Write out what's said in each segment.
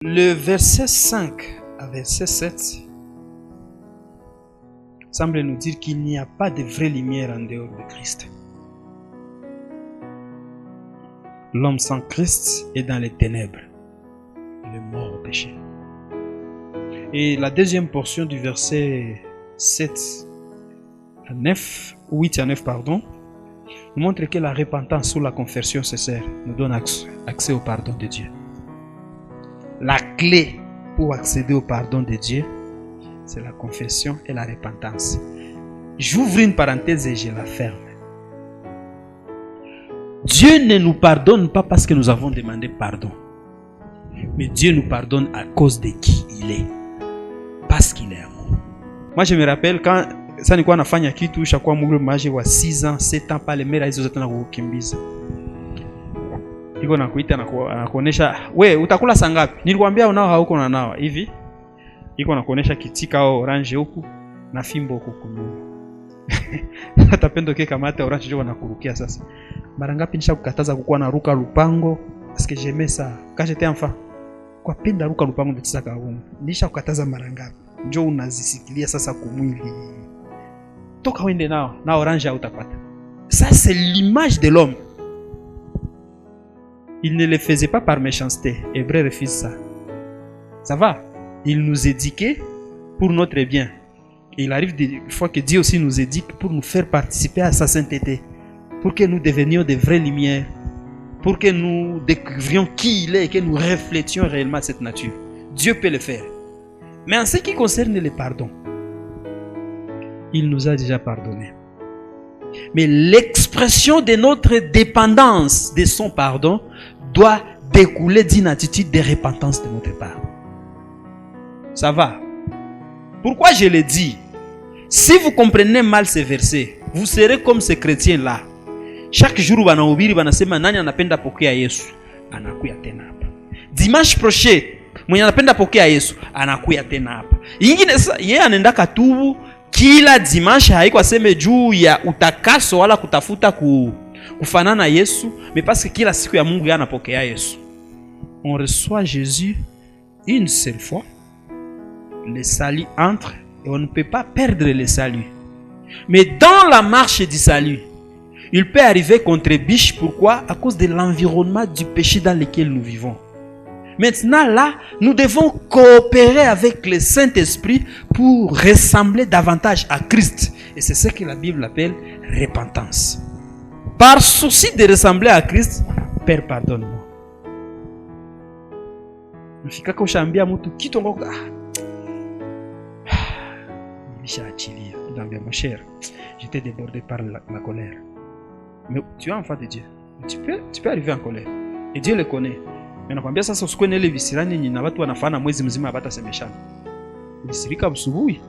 Le verset 5 à verset 7 semble nous dire qu'il n'y a pas de vraie lumière en dehors de Christ. L'homme sans Christ est dans les ténèbres. Il est mort au péché. Et la deuxième portion du verset 7 à 9, 8 à 9, pardon, nous montre que la repentance ou la conversion sincère nous donne accès au pardon de Dieu. La clé pour accéder au pardon de Dieu, c'est la confession et la repentance. J'ouvre une parenthèse et je la ferme. Dieu ne nous pardonne pas parce que nous avons demandé pardon. Mais Dieu nous pardonne à cause de qui il est. Parce qu'il est amour. Moi je me rappelle quand ça nilikuwa nafanya kitu shakuwa mugulu maji wa 6 ans, 7 ans pale mera hizo zote na kukimbiza. Iko nakuita na kuonesha, we utakula saa ngapi? Nilikwambia unao hauko na nao hivi. Iko nakuonesha kitika au orange huku na fimbo huku kunyuma. Atapenda kamata orange jo na kurukia sasa. Mara ngapi nishakukataza kukuwa na ruka lupango parce que j'aimais ça quand j'étais enfant. Kwa pinda ruka lupango ndetisa kaungu. Nishakukataza mara ngapi? Njoo unazisikilia sasa kumwili. Toka wende nao na orange utapata. Ça c'est l'image de l'homme. Il ne le faisait pas par méchanceté. Hébreu refuse ça. Ça va. Il nous éduquait pour notre bien. Et il arrive des fois que Dieu aussi nous éduque pour nous faire participer à sa sainteté. Pour que nous devenions de vraies lumières. Pour que nous découvrions qui il est et que nous reflétions réellement cette nature. Dieu peut le faire. Mais en ce qui concerne le pardon, il nous a déjà pardonné. Mais l'expression de notre dépendance de son pardon doit découler d'une attitude de repentance de notre part. Ça va. Pourquoi je le dis? Si vous comprenez mal ces versets, vous serez comme ces chrétiens-là. Chaque jour, wanahubiri wanasema nani anapenda pokea Yesu, anakuya tena hapa. Dimanche prochain, mwenye anapenda pokea Yesu, anakuya tena hapa. Ingine yeye anaenda katubu kila dimanche, haiko aseme juu ya utakaso wala kutafuta kufanana Yesu, mais parce que kila siku ya Mungu yana pokea Yesu. On reçoit Jésus une seule fois. Le salut entre et on ne peut pas perdre le salut. Mais dans la marche du salut, il peut arriver qu'on trébuche. Pourquoi? À cause de l'environnement du péché dans lequel nous vivons. Maintenant là, nous devons coopérer avec le Saint-Esprit pour ressembler davantage à Christ. Et c'est ce que la Bible appelle repentance. Par souci de ressembler à Christ, Père, pardonne-moi. Nafika kushambia mtu kitu ngoko nilishaachilia. Ndambia mon cher, j'étais débordé par la colère. Mais tu es enfant de Dieu. Tu peux arriver en colère. Et Dieu le connaît. Mais nakwambia sasa usikwe na ile visirani nyinyi na watu wanafana mwezi mzima hapata semeshana. Visirika msubuhi.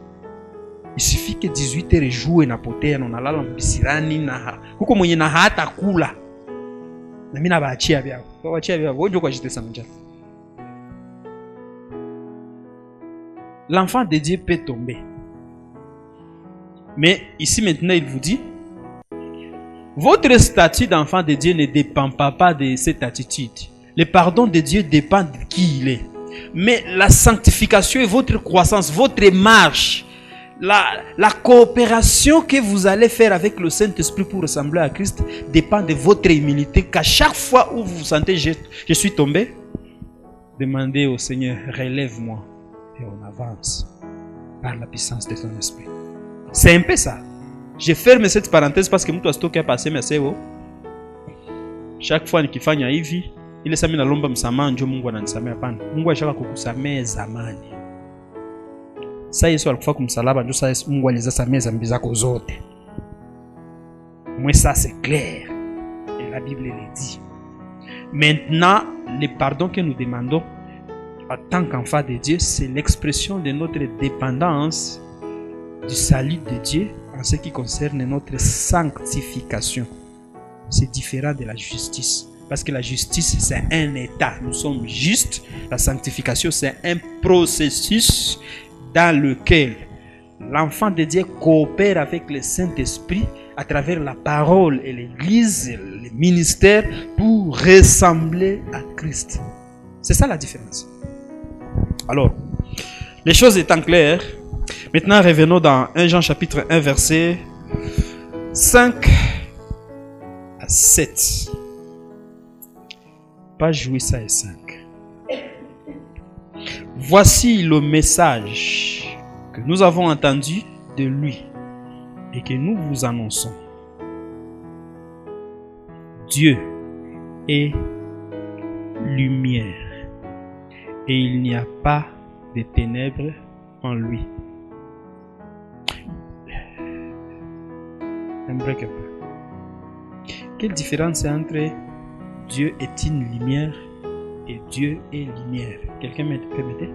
Isifike 18h jour inapotea na unalala mbisirani na huko mwenye na hata kula. Na mimi nabaachia vyao. Waachia vyao. Wojo kwa jitesa mjana. L'enfant de Dieu peut tomber. Mais ici maintenant il vous dit, votre statut d'enfant de Dieu ne dépend pas de cette attitude. Le pardon de Dieu dépend de qui il est. Mais la sanctification et votre croissance, votre marche, la coopération que vous allez faire avec le Saint-Esprit pour ressembler à Christ dépend de votre humilité. Qu'à chaque fois où vous vous sentez je suis tombé, demandez au Seigneur, relève-moi. Et on avance par la puissance de ton esprit. C'est un peu ça. Je ferme cette parenthèse parce que mtu asitoke passer mais c'est haut. Chaque fois nikifanya hivi, ile sasa mimi nalomba msamaha ndio Mungu ananisamea hapana. Mungu ashaka kukusamea zamani. Sasa Yesu alikufa kumsalaba ndio sasa Mungu alizasamea dhambi zako zote. Moi ça c'est clair. Et la Bible le dit. Maintenant, le pardon que nous demandons en tant qu'enfant de Dieu, c'est l'expression de notre dépendance du salut de Dieu en ce qui concerne notre sanctification. C'est différent de la justice. Parce que la justice, c'est un état. Nous sommes justes. La sanctification, c'est un processus dans lequel l'enfant de Dieu coopère avec le Saint-Esprit à travers la parole et l'Église, le ministère, pour ressembler à Christ. C'est ça la différence. Alors, les choses étant claires, maintenant revenons dans 1 Jean chapitre 1 verset 5 à 7. Page 805. Voici le message que nous avons entendu de lui et que nous vous annonçons. Dieu est lumière et il n'y a pas de ténèbres en lui. Un break un peu. Quelle différence entre Dieu est une lumière et Dieu est lumière? Quelqu'un peut m'aider?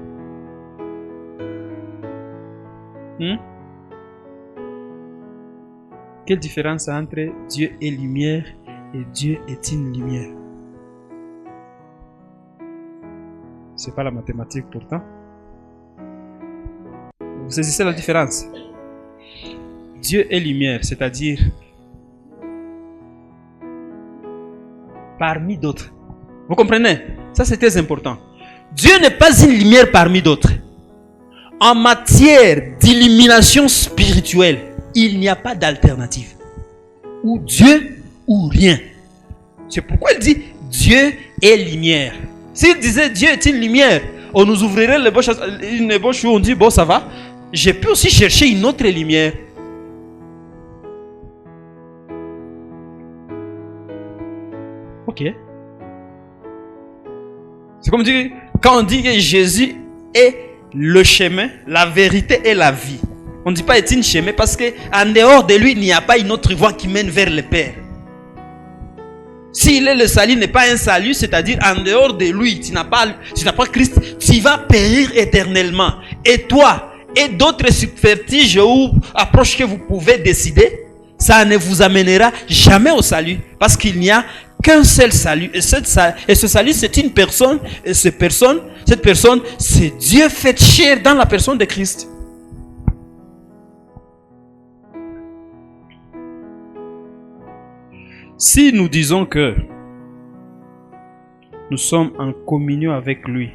Quelle différence entre Dieu est lumière et Dieu est une lumière? C'est pas la mathématique pourtant. Vous saisissez la différence? Dieu est lumière, c'est-à-dire parmi d'autres. Vous comprenez? Ça c'est très important. Dieu n'est pas une lumière parmi d'autres. En matière d'illumination spirituelle, il n'y a pas d'alternative. Ou Dieu ou rien. C'est pourquoi il dit Dieu est lumière. S'il disait Dieu est une lumière, on nous ouvrirait une ébauche où on dit bon ça va. J'ai pu aussi chercher une autre lumière. Ok. C'est comme dire, quand on dit que Jésus est le chemin, la vérité et la vie. On ne dit pas est un chemin parce qu'en dehors de lui, il n'y a pas une autre voie qui mène vers le Père. S'il est le salut, n'est pas un salut, c'est-à-dire en dehors de lui, tu n'as pas Christ, tu vas périr éternellement. Et toi, et d'autres subterfuges ou approches que vous pouvez décider, ça ne vous amènera jamais au salut. Parce qu'il n'y a qu'un seul salut. Et ce salut, c'est une personne. Et cette personne, c'est Dieu fait chair dans la personne de Christ. Si nous disons que nous sommes en communion avec lui,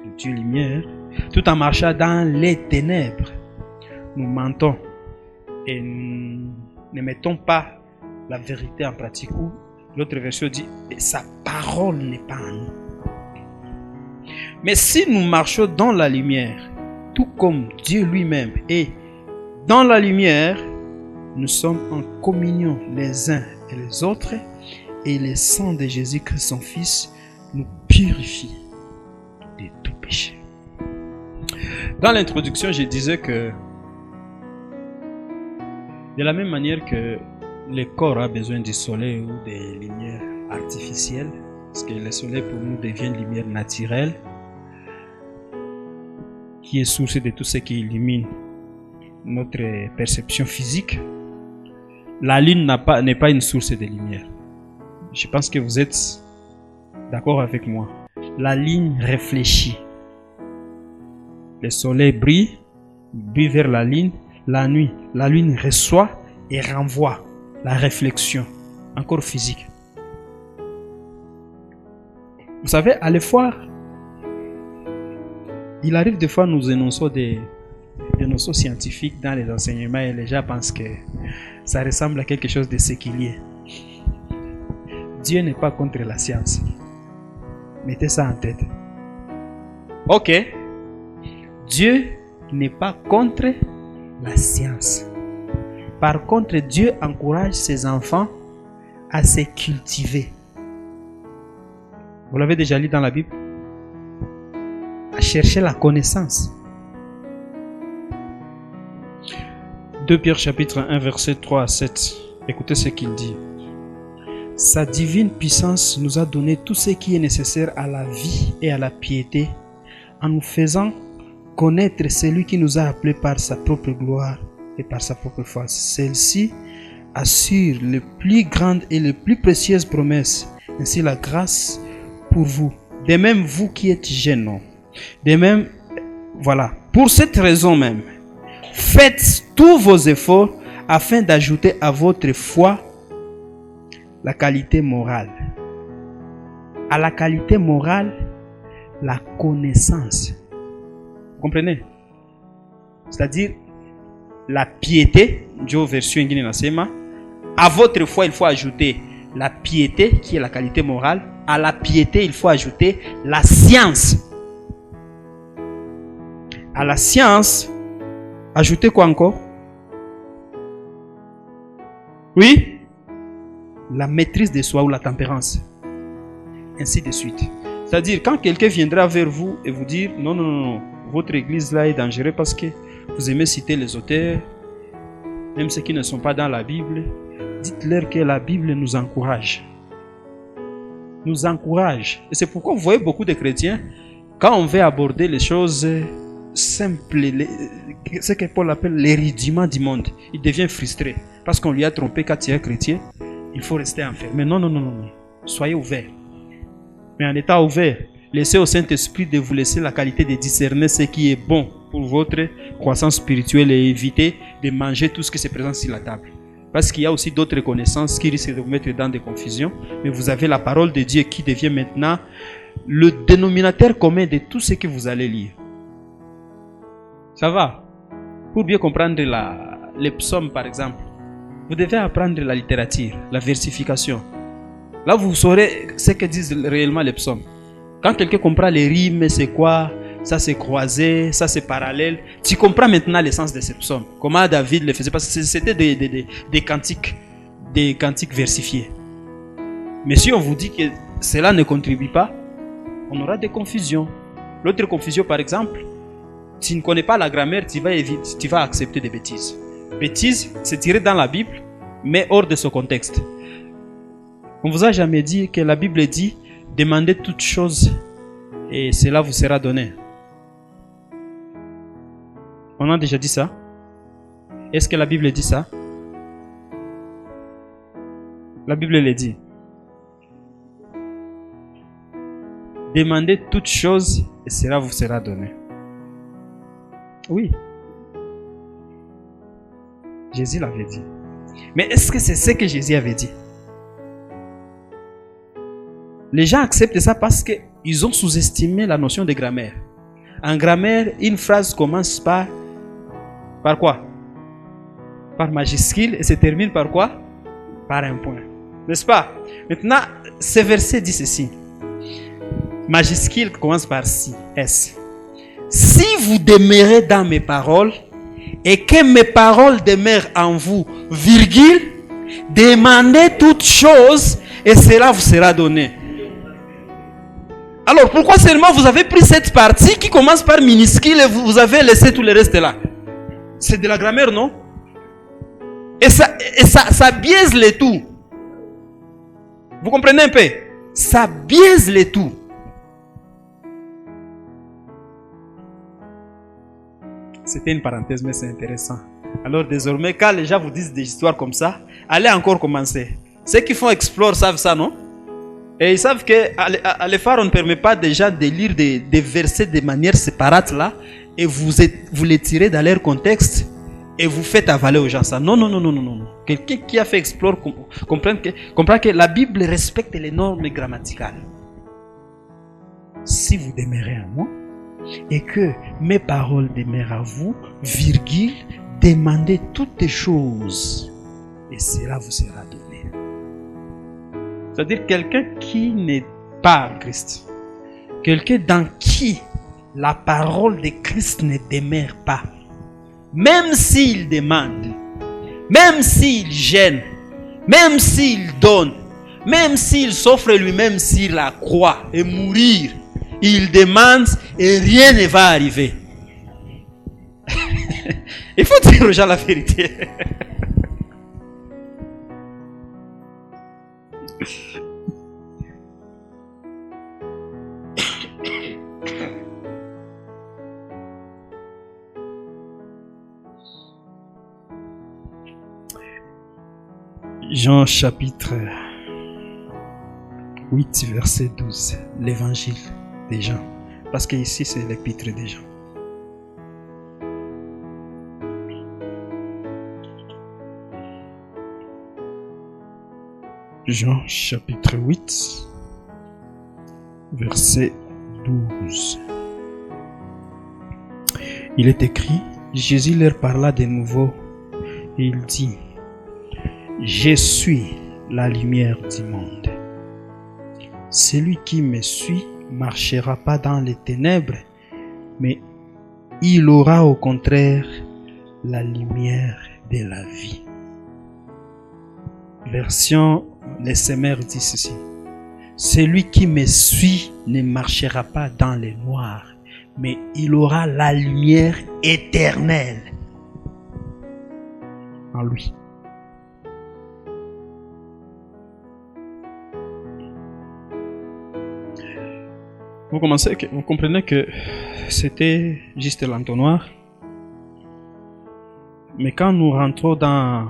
le Dieu lumière, tout en marchant dans les ténèbres, nous mentons et nous ne mettons pas la vérité en pratique. Ou l'autre version dit, sa parole n'est pas en nous. Mais si nous marchons dans la lumière, tout comme Dieu lui-même est dans la lumière, nous sommes en communion les uns et les autres, et le sang de Jésus-Christ, son Fils, nous purifie de tout péché. Dans l'introduction, je disais que de la même manière que le corps a besoin du soleil ou des lumières artificielles, parce que le soleil pour nous devient une lumière naturelle, qui est source de tout ce qui illumine notre perception physique. La lune n'est pas une source de lumière. Je pense que vous êtes d'accord avec moi. La ligne réfléchit. Le soleil brille vers la lune. La nuit, la lune reçoit et renvoie la réflexion, encore physique. Vous savez, à l'effort, il arrive des fois nous énonçons des notions scientifiques dans les enseignements et les gens pensent que ça ressemble à quelque chose de séculier. Dieu n'est pas contre la science. Mettez ça en tête. Ok. Dieu n'est pas contre la science. Par contre, Dieu encourage ses enfants à se cultiver. Vous l'avez déjà lu dans la Bible? À chercher la connaissance. 2 Pierre chapitre 1 verset 3 à 7. Écoutez ce qu'il dit. Sa divine puissance nous a donné tout ce qui est nécessaire à la vie et à la piété, en nous faisant connaître celui qui nous a appelés par sa propre gloire et par sa propre force. Celle-ci assure les plus grandes et les plus précieuses promesses, ainsi la grâce pour vous. De même, vous qui êtes jeunes, de même, voilà. Pour cette raison même, faites tous vos efforts afin d'ajouter à votre foi la qualité morale. À la qualité morale, la connaissance. Vous comprenez? C'est-à-dire, la piété, Joe version ingine nasema, à votre foi, il faut ajouter la piété, qui est la qualité morale. À la piété, il faut ajouter la science. À la science, ajoutez quoi encore? Oui? La maîtrise de soi ou la tempérance. Ainsi de suite. C'est-à-dire, quand quelqu'un viendra vers vous et vous dire non, non, non, non, votre église là est dangereuse parce que vous aimez citer les auteurs, même ceux qui ne sont pas dans la Bible, dites-leur que la Bible nous encourage. Nous encourage. Et c'est pourquoi vous voyez beaucoup de chrétiens, quand on veut aborder les choses simples, ce que Paul appelle les rudiments du monde, il devient frustré parce qu'on lui a trompé. Quand tu es chrétien, il faut rester enfermé. Non, non, non, non, non. Soyez ouverts. Mais en étant ouvert, laissez au Saint-Esprit de vous laisser la qualité de discerner ce qui est bon pour votre croissance spirituelle et éviter de manger tout ce qui se présente sur la table. Parce qu'il y a aussi d'autres connaissances qui risquent de vous mettre dans des confusions. Mais vous avez la parole de Dieu qui devient maintenant le dénominateur commun de tout ce que vous allez lire. Ça va? Pour bien comprendre les psaumes, par exemple, vous devez apprendre la littérature, la versification. Là, vous saurez ce que disent réellement les psaumes. Quand quelqu'un comprend les rimes, c'est quoi? Ça c'est croisé, ça c'est parallèle. Tu comprends maintenant l'essence de ces psaumes. Comment David le faisait, parce que c'était des cantiques versifiés. Mais si on vous dit que cela ne contribue pas, on aura des confusions. L'autre confusion, par exemple, tu ne connais pas la grammaire, tu vas accepter des bêtises. Bêtises, c'est tiré dans la Bible, mais hors de ce contexte. On vous a jamais dit que la Bible dit demandez toutes choses et cela vous sera donné. On a déjà dit ça? Est-ce que la Bible dit ça? La Bible le dit. Demandez toutes choses et cela vous sera donné. Oui. Jésus l'avait dit. Mais est-ce que c'est ce que Jésus avait dit? Les gens acceptent ça parce qu'ils ont sous-estimé la notion de grammaire. En grammaire, une phrase commence par quoi? Par majuscule et se termine par quoi? Par un point. N'est-ce pas? Maintenant, ce verset dit ceci. Majuscule commence par si, S. Si vous demeurez dans mes paroles et que mes paroles demeurent en vous, virgule, demandez toutes choses et cela vous sera donné. Alors, pourquoi seulement vous avez pris cette partie qui commence par minuscule et vous avez laissé tout le reste là? C'est de la grammaire, non? Et ça biaise le tout. Vous comprenez un peu? Ça biaise le tout. C'était une parenthèse, mais c'est intéressant. Alors, désormais, quand les gens vous disent des histoires comme ça, allez encore commencer. Ceux qui font Explore savent ça, non? Et ils savent qu'à l'effort, on ne permet pas des gens de lire des versets de manière séparate là, et vous les tirez dans leur contexte, et vous faites avaler aux gens ça. Non, non, non, non, non, non. Quelqu'un qui a fait Explore comprend que la Bible respecte les normes grammaticales. Si vous demeurez en moi, et que mes paroles demeurent à vous, virgule, demandez toutes les choses, et cela vous sera donné. C'est-à-dire quelqu'un qui n'est pas en Christ, quelqu'un dans qui la parole de Christ ne demeure pas, même s'il demande, même s'il gêne, même s'il donne, même s'il s'offre lui-même sur la croix et mourir, il demande et rien ne va arriver. Il faut dire aux gens la vérité. Jean chapitre 8 verset 12, l'évangile des Jean, parce que ici c'est l'épître des Jean. Jean chapitre 8 verset 12. il est écrit, Jésus leur parla de nouveau et il dit, je suis la lumière du monde. Celui qui me suit marchera pas dans les ténèbres, mais il aura au contraire la lumière de la vie. Version Les Semeurs dit ceci. Celui qui me suit ne marchera pas dans les noirs, mais il aura la lumière éternelle en lui. Vous comprenez que c'était juste l'entonnoir. Mais quand nous rentrons dans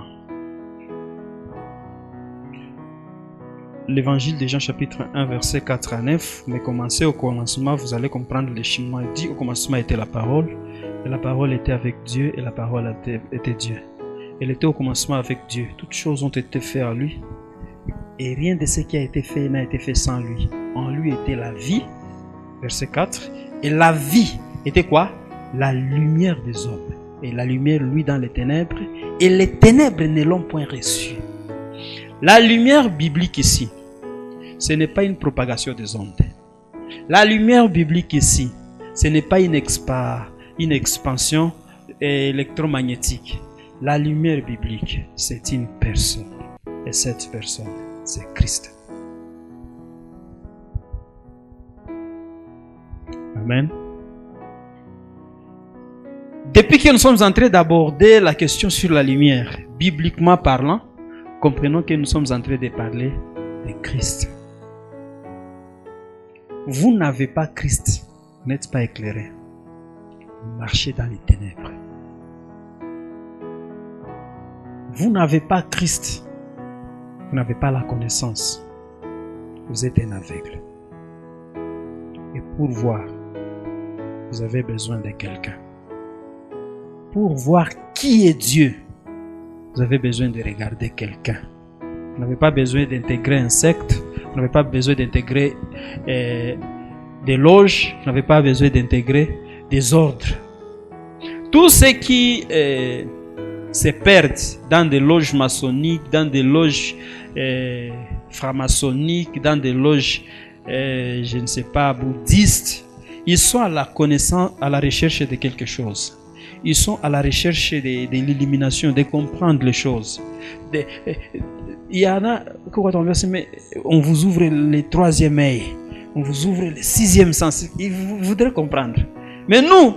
l'évangile de Jean chapitre 1 verset 4 à 9, mais commencez au commencement, vous allez comprendre le chemin. Il dit au commencement était la parole, et la parole était avec Dieu, et la parole était Dieu. Elle était au commencement avec Dieu. Toutes choses ont été faites à lui, et rien de ce qui a été fait n'a été fait sans lui. En lui était la vie, verset 4, et la vie était quoi? La lumière des hommes. Et la lumière, lui, dans les ténèbres, et les ténèbres ne l'ont point reçue. La lumière biblique ici, ce n'est pas une propagation des ondes. La lumière biblique ici, ce n'est pas une expansion électromagnétique. La lumière biblique, c'est une personne. Et cette personne, c'est Christ. Amen. Depuis que nous sommes en train d'aborder la question sur la lumière, bibliquement parlant, comprenons que nous sommes en train de parler de Christ. Vous n'avez pas Christ, vous n'êtes pas éclairé. Vous marchez dans les ténèbres. Vous n'avez pas Christ, vous n'avez pas la connaissance. Vous êtes un aveugle. Et pour voir, vous avez besoin de quelqu'un. Pour voir qui est Dieu, vous avez besoin de regarder quelqu'un. Vous n'avez pas besoin d'intégrer un secte, vous n'avez pas besoin d'intégrer des loges, vous n'avez pas besoin d'intégrer des ordres. Tous ceux qui se perdent dans des loges maçonniques, dans des loges franc-maçonniques, dans des loges, je ne sais pas, bouddhistes, ils sont à la connaissance, à la recherche de quelque chose. Ils sont à la recherche de l'illumination, de comprendre les choses. Il y en a, mais on vous ouvre le troisième œil, on vous ouvre le sixième sens. Vous voudrez comprendre. Mais nous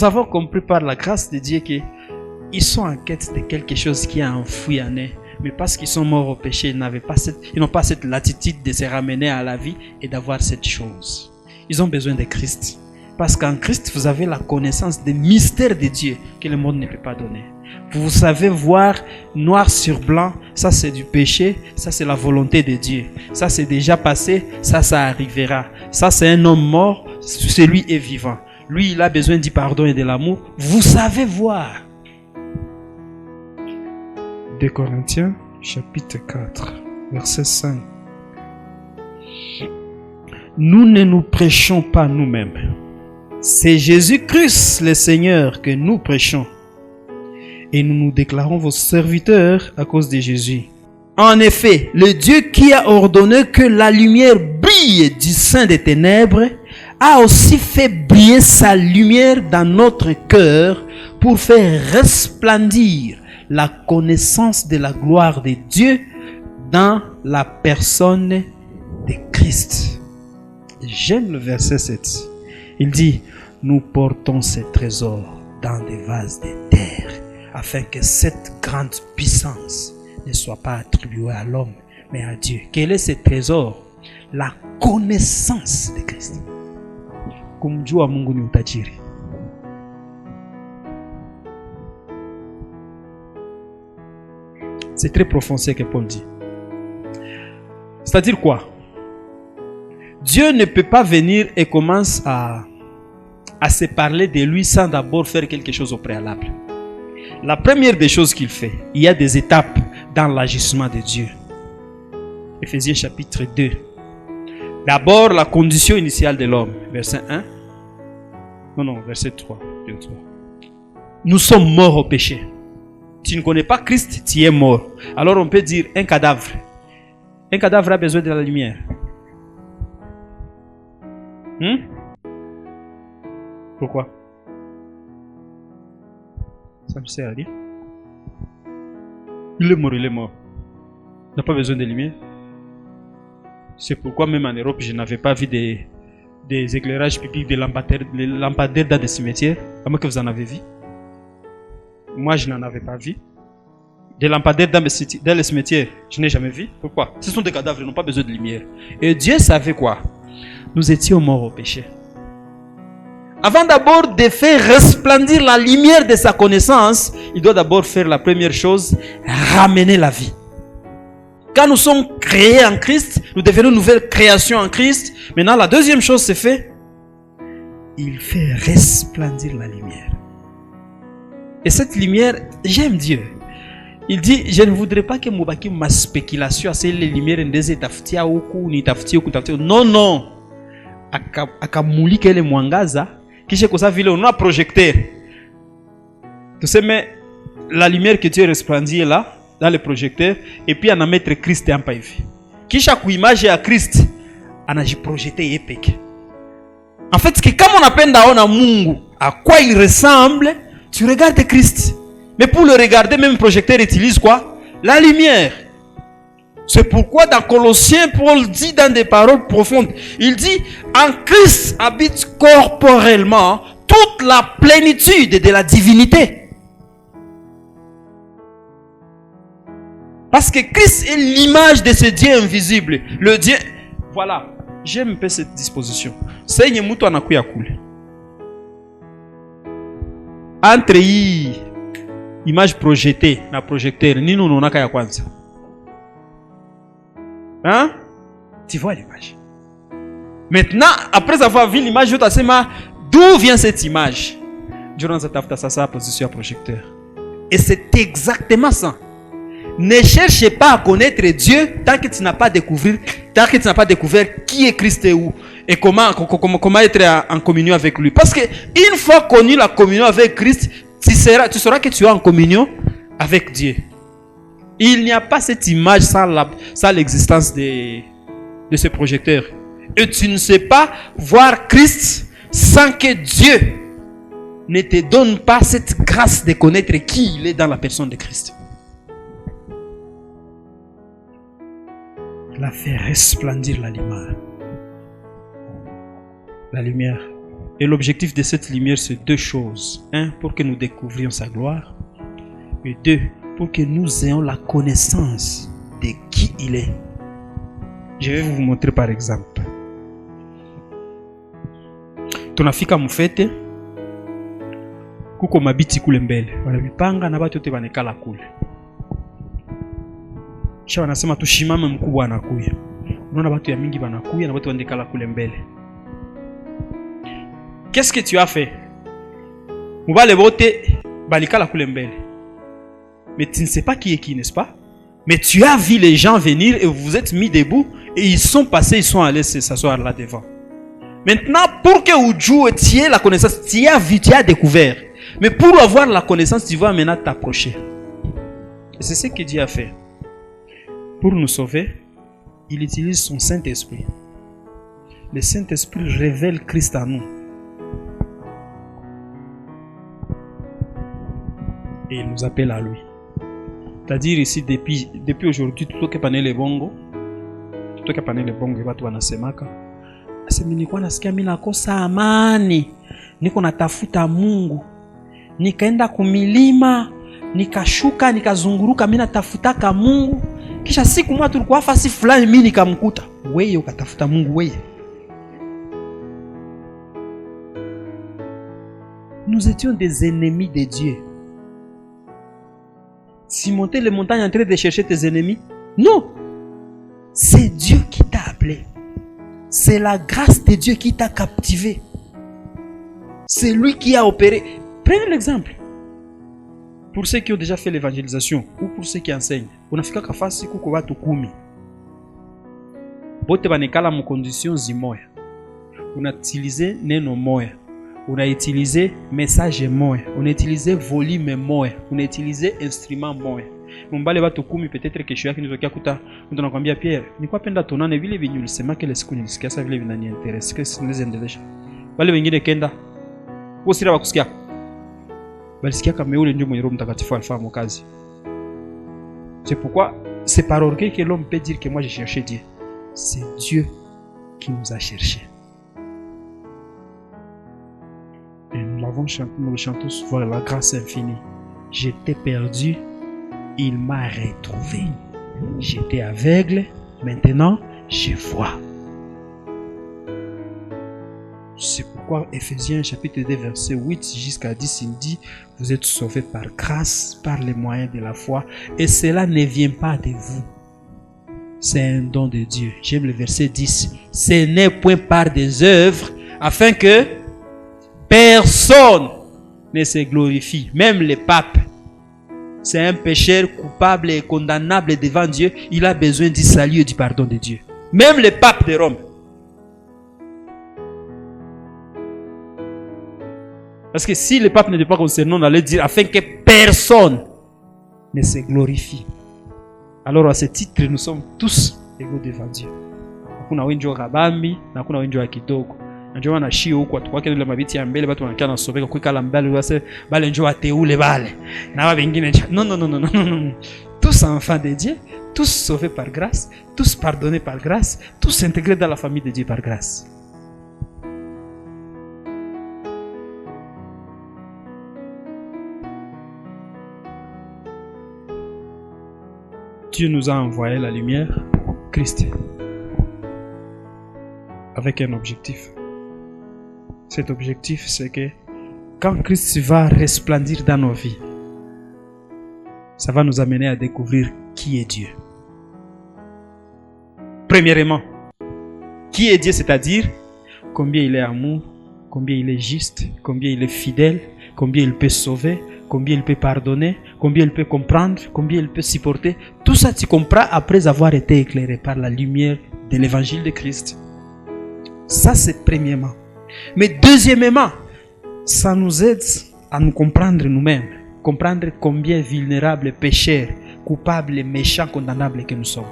avons compris par la grâce de Dieu qu'ils sont en quête de quelque chose qui est enfoui en eux. Mais parce qu'ils sont morts au péché, ils n'ont pas cette latitude de se ramener à la vie et d'avoir cette chose. Ils ont besoin de Christ. Parce qu'en Christ, vous avez la connaissance des mystères de Dieu que le monde ne peut pas donner. Vous savez voir noir sur blanc, ça c'est du péché, ça c'est la volonté de Dieu. Ça c'est déjà passé, ça arrivera. Ça c'est un homme mort, celui est vivant. Lui, il a besoin du pardon et de l'amour. Vous savez voir. 2 Corinthiens, chapitre 4, verset 5. Nous ne nous prêchons pas nous-mêmes. C'est Jésus-Christ le Seigneur que nous prêchons. Et nous nous déclarons vos serviteurs à cause de Jésus. En effet, le Dieu qui a ordonné que la lumière brille du sein des ténèbres a aussi fait briller sa lumière dans notre cœur pour faire resplendir la connaissance de la gloire de Dieu dans la personne de Christ. J'aime le verset 7. Il dit, nous portons ces trésors dans des vases de terre, afin que cette grande puissance ne soit pas attribuée à l'homme, mais à Dieu. Quel est ce trésor? La connaissance de Christ. Kumjua Mungu ni utajiri. C'est très profond ce que Paul dit. C'est-à-dire quoi? Dieu ne peut pas venir et commence à se parler de lui sans d'abord faire quelque chose au préalable. La première des choses qu'il fait, il y a des étapes dans l'agissement de Dieu. Éphésiens chapitre 2. D'abord, la condition initiale de l'homme, verset 1. Non, verset 3. Nous sommes morts au péché. Tu ne connais pas Christ, tu es mort. Alors on peut dire un cadavre. Un cadavre a besoin de la lumière. Pourquoi? Ça me sert à rien. Il est mort. Il n'a pas besoin de lumière. C'est pourquoi même en Europe, je n'avais pas vu des éclairages publics, des lampadaires dans des cimetières. À moins que vous en avez vu. Moi, je n'en avais pas vu. Des lampadaires dans les cimetières, je n'ai jamais vu. Pourquoi? Ce sont des cadavres, ils n'ont pas besoin de lumière. Et Dieu savait quoi? Nous étions morts au péché. Avant d'abord de faire resplendir la lumière de sa connaissance, il doit d'abord faire la première chose, ramener la vie. Quand nous sommes créés en Christ, nous devenons une nouvelle création en Christ. Maintenant, la deuxième chose c'est fait, il fait resplendir la lumière. Et cette lumière, j'aime Dieu. Il dit, je ne voudrais pas que Moubaki ma spéculation, c'est les lumières ndeze tafutia huku, ni tafutia huku, tafutia. Non. Akamulika ile mwangaza, kisha kosa vile on a projecteur. Tu sais, mais la lumière que Dieu resplendir là, dans le projecteur, et puis on a mettre Christ en païvi. Kisha kuimage à Christ, on a projeté épec. En fait, que comme on appelle d'aona Mungu, à quoi il ressemble, tu regardes Christ. Mais pour le regarder, même le projecteur utilise quoi? La lumière. C'est pourquoi dans Colossiens, Paul dit dans des paroles profondes, il dit, en Christ habite corporellement toute la plénitude de la divinité. Parce que Christ est l'image de ce Dieu invisible. Le Dieu... Voilà, j'aime un peu cette disposition. Seigneur muto anakuya kule. Entre image projetée na projecteur, ni nous n'on a qu'à kwanza. Hein? Tu vois l'image. Maintenant, après avoir vu l'image, d'où vient cette image? Durant cette after position à projecteur. Et c'est exactement ça. Ne cherchez pas à connaître Dieu tant que tu n'as pas découvert qui est Christ et comment être en communion avec lui. Parce que une fois connu la communion avec Christ, tu sauras que tu es en communion avec Dieu. Il n'y a pas cette image sans l'existence de ce projecteur. Et tu ne sais pas voir Christ sans que Dieu ne te donne pas cette grâce de connaître qui il est dans la personne de Christ. Il a fait resplendir la lumière. La lumière. Et l'objectif de cette lumière, c'est deux choses. Un, pour que nous découvrions sa gloire. Et deux, pour que nous ayons la connaissance de qui il est. Je vais vous montrer par exemple. Tunafika mufete kuko mabiti kule mbele. Wanamipanga na watu wote wanekala kule. Kisha wanasema tushimame mkubwa anakuya. Unaona watu ya mingi wanakuya na watu wanekala kule mbele. Qu'est-ce que tu as fait? Mubale bote balikala kule mbele. Mais tu ne sais pas qui est qui, n'est-ce pas? Mais tu as vu les gens venir et vous vous êtes mis debout et ils sont passés, ils sont allés s'asseoir là devant. Maintenant, pour que Oudjou tu aies la connaissance, tu as vu, tu as découvert. Mais pour avoir la connaissance, tu vas maintenant t'approcher. Et c'est ce que Dieu a fait. Pour nous sauver, il utilise son Saint-Esprit. Le Saint-Esprit révèle Christ à nous. Et il nous appelle à lui. C'est-à-dire ici, depuis aujourd'hui, tout ce qui est les bongo, tout ce qui est les bongo, watu wanasemaka. Asemi nilikuwa nasikia mimi nakosa amani. Niko natafuta Mungu. Nikaenda kumilima, nikashuka, nikazunguruka mimi natafutaka Mungu. Kisha siku moja tulikuwa fasi fulani mimi nikamkuta. Wewe ukatafuta Mungu wewe. Nous étions des ennemis de Dieu. Si monter les montagnes en train de chercher tes ennemis? Non. C'est Dieu qui t'a appelé. C'est la grâce de Dieu qui t'a captivé. C'est lui qui a opéré. Prenez l'exemple. Pour ceux qui ont déjà fait l'évangélisation ou pour ceux qui enseignent. Unafika kafasi kuko watu 10. Bote banekala mu conditions zimoya. Unatilize neno moya. on a utilisé message moins, on a utilisé volume moins, on a utilisé instrument moins. Mbale watu 10 peut-être kesho yake nilitokea kuta mtu anakuambia Pierre, nilikuwa penda tonane vile vinyulisema kile siku nilisikia sasa vile vinaniinterest kesi nizendelesha. Wale wengine kenda usira wakusikia. Balisikia kama yule ndio mwenye Roho Mtakatifu alifahamu kazi. C'est pourquoi c'est par orgueil que l'homme peut dire que moi j'ai cherché Dieu. C'est Dieu qui nous a cherchés. Et nous l'avons chanté, nous le chantons souvent, la grâce infinie. J'étais perdu, il m'a retrouvé. J'étais aveugle, maintenant je vois. C'est pourquoi Ephésiens chapitre 2 verset 8 jusqu'à 10 il dit: vous êtes sauvés par grâce, par les moyens de la foi, et cela ne vient pas de vous. C'est un don de Dieu. J'aime le verset 10. Ce n'est point par des œuvres, afin que personne ne se glorifie, même les papes. C'est un pécheur coupable et condamnable devant Dieu. Il a besoin du salut et du pardon de Dieu. Même les papes de Rome. Parce que si le pape n'était pas concerné, on allait dire afin que personne ne se glorifie. Alors à ce titre, nous sommes tous égaux devant Dieu. Hakuna wenjo kabambi, na hakuna wenjo kidogo. Njoo wanashia huko watu wake ile mabiti ya mbele watu wanakaa nasobeka kuikala mbele wase bale njoo ateule bale. Na wao wengine non. Tous enfants de Dieu, tous sauvés par grâce, tous pardonnés par grâce, tous intégrés dans la famille de Dieu par grâce. Dieu nous a envoyé la lumière, Christ, avec un objectif. Cet objectif, c'est que quand Christ va resplendir dans nos vies, ça va nous amener à découvrir qui est Dieu. Premièrement, qui est Dieu, c'est-à-dire combien il est amour, combien il est juste, combien il est fidèle, combien il peut sauver, combien il peut pardonner, combien il peut comprendre, combien il peut supporter. Tout ça, tu comprends après avoir été éclairé par la lumière de l'évangile de Christ. Ça, c'est premièrement. Mais deuxièmement, ça nous aide à nous comprendre nous-mêmes. Comprendre combien vulnérables, pécheurs, coupables, méchants, condamnables que nous sommes.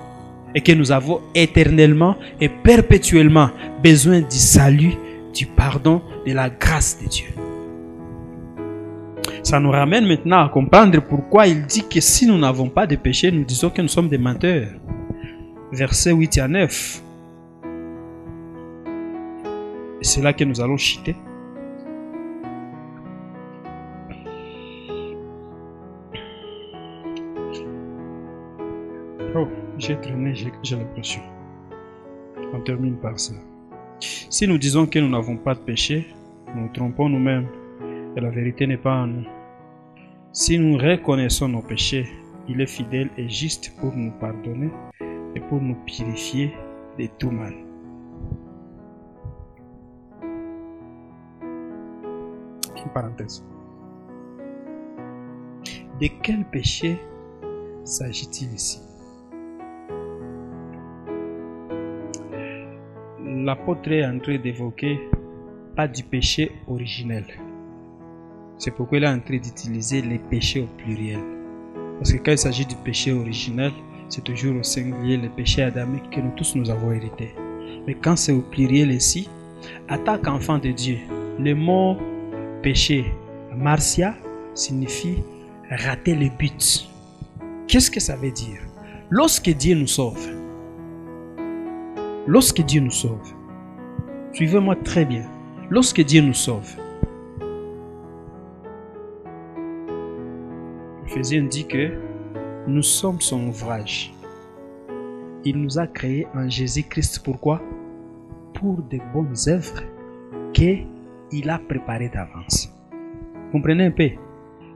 Et que nous avons éternellement et perpétuellement besoin du salut, du pardon, de la grâce de Dieu. Ça nous ramène maintenant à comprendre pourquoi il dit que si nous n'avons pas de péché, nous disons que nous sommes des menteurs. Versets 8 à 9. Et c'est là que nous allons chuter. Oh, j'ai traîné, j'ai l'impression. On termine par ça. Si nous disons que nous n'avons pas de péché, nous nous trompons nous-mêmes et la vérité n'est pas en nous. Si nous reconnaissons nos péchés, il est fidèle et juste pour nous pardonner et pour nous purifier de tout mal. Une parenthèse. De quel péché s'agit-il ici? L'apôtre est en train d'évoquer pas du péché originel. C'est pourquoi il est en train d'utiliser les péchés au pluriel. Parce que quand il s'agit du péché originel, c'est toujours au singulier le péché adamique que nous tous nous avons hérité. Mais quand c'est au pluriel ici, en tant qu'enfant de Dieu, le mot péché, marcia, signifie rater le but. Qu'est-ce que ça veut dire? Lorsque Dieu nous sauve, suivez-moi très bien, lorsque Dieu nous sauve, Ephésiens dit que nous sommes son ouvrage. Il nous a créés en Jésus-Christ. Pourquoi? Pour de bonnes œuvres qu'il a préparées d'avance. Comprenez un peu?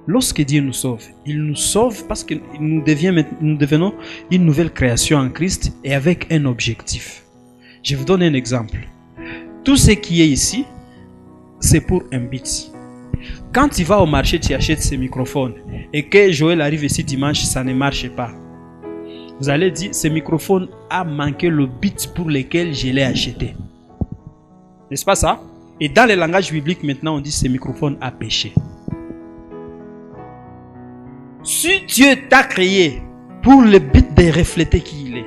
Lorsque Dieu nous sauve, il nous sauve parce que nous devenons une nouvelle création en Christ et avec un objectif. Je vous donne un exemple. Tout ce qui est ici, c'est pour un but. Quand tu vas au marché, tu achètes ce microphone et que Joël arrive ici dimanche, ça ne marche pas. Vous allez dire, ce microphone a manqué le but pour lequel je l'ai acheté. N'est-ce pas ça? Et dans le langage biblique, maintenant, on dit ce microphone a péché. Si Dieu t'a créé pour le but de refléter qui il est,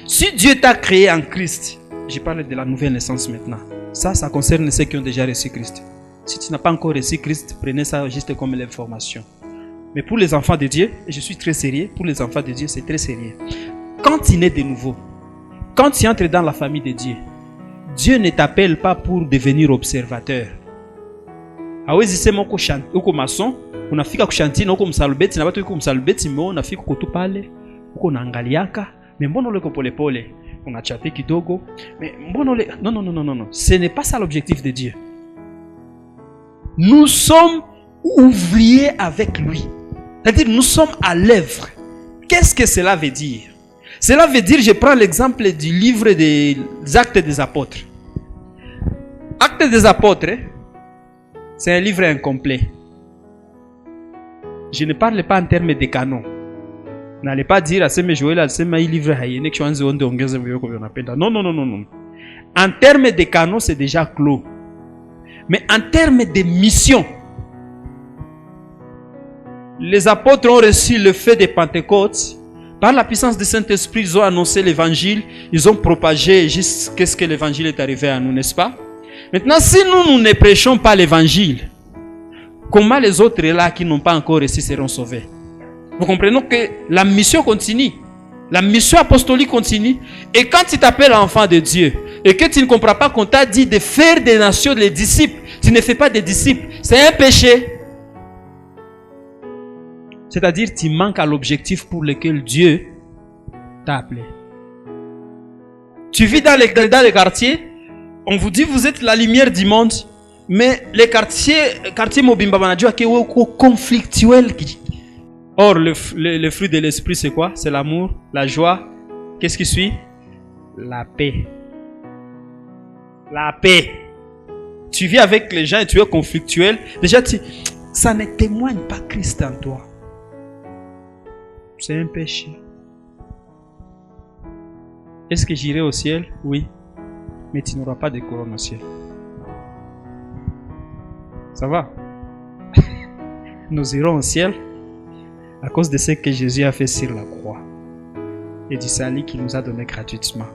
si Dieu t'a créé en Christ, je parle de la nouvelle naissance maintenant. Ça concerne ceux qui ont déjà reçu Christ. Si tu n'as pas encore reçu Christ, prenez ça juste comme l'information. Mais pour les enfants de Dieu, je suis très sérieux, pour les enfants de Dieu, c'est très sérieux. Quand tu nais de nouveau, quand tu entres dans la famille de Dieu, Dieu ne t'appelle pas pour devenir observateur. Hawezi sema uko mason, unafika kushantini uko msalubeti na watu uko msalubeti mbona unafika kutu pale, uko naangaliaka, mais mbona ule pole pole, unachape kidogo, mais mbona ule non, ce n'est pas ça l'objectif de Dieu. Nous sommes ouvriers avec lui. C'est-à-dire nous sommes à l'œuvre. Qu'est-ce que cela veut dire? Cela veut dire, je prends l'exemple du livre des Actes des Apôtres. Actes des Apôtres, c'est un livre incomplet. Je ne parle pas en termes de canon. N'allez pas dire à ce Joël, à ce livre, non. En termes de canon, c'est déjà clos. Mais en termes de mission, les apôtres ont reçu le feu de Pentecôte. Par la puissance du Saint-Esprit, ils ont annoncé l'évangile. Ils ont propagé jusqu'à ce que l'évangile est arrivé à nous, n'est-ce pas? Maintenant, si nous ne prêchons pas l'évangile, comment les autres là qui n'ont pas encore reçu seront sauvés? Vous comprenez que la mission continue. La mission apostolique continue. Et quand tu t'appelles enfant de Dieu, et que tu ne comprends pas qu'on t'a dit de faire des nations les disciples, tu ne fais pas des disciples, c'est un péché. C'est-à-dire tu manques à l'objectif pour lequel Dieu t'a appelé. Tu vis dans les quartiers, on vous dit vous êtes la lumière du monde, mais les quartiers Mobimba Banadjo qui sont conflictuels. Or le fruit de l'esprit c'est quoi? C'est l'amour, la joie. Qu'est-ce qui suit? La paix. La paix. Tu vis avec les gens et tu es conflictuel. Déjà ça ne témoigne pas Christ en toi. C'est un péché. Est-ce que j'irai au ciel? Oui. Mais tu n'auras pas de couronne au ciel. Ça va? Nous irons au ciel à cause de ce que Jésus a fait sur la croix et du salut qu'il nous a donné gratuitement.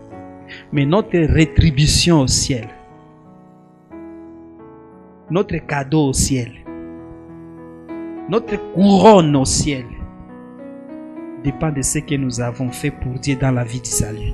Mais notre rétribution au ciel, notre cadeau au ciel, notre couronne au ciel, dépend de ce que nous avons fait pour Dieu dans la vie du salut.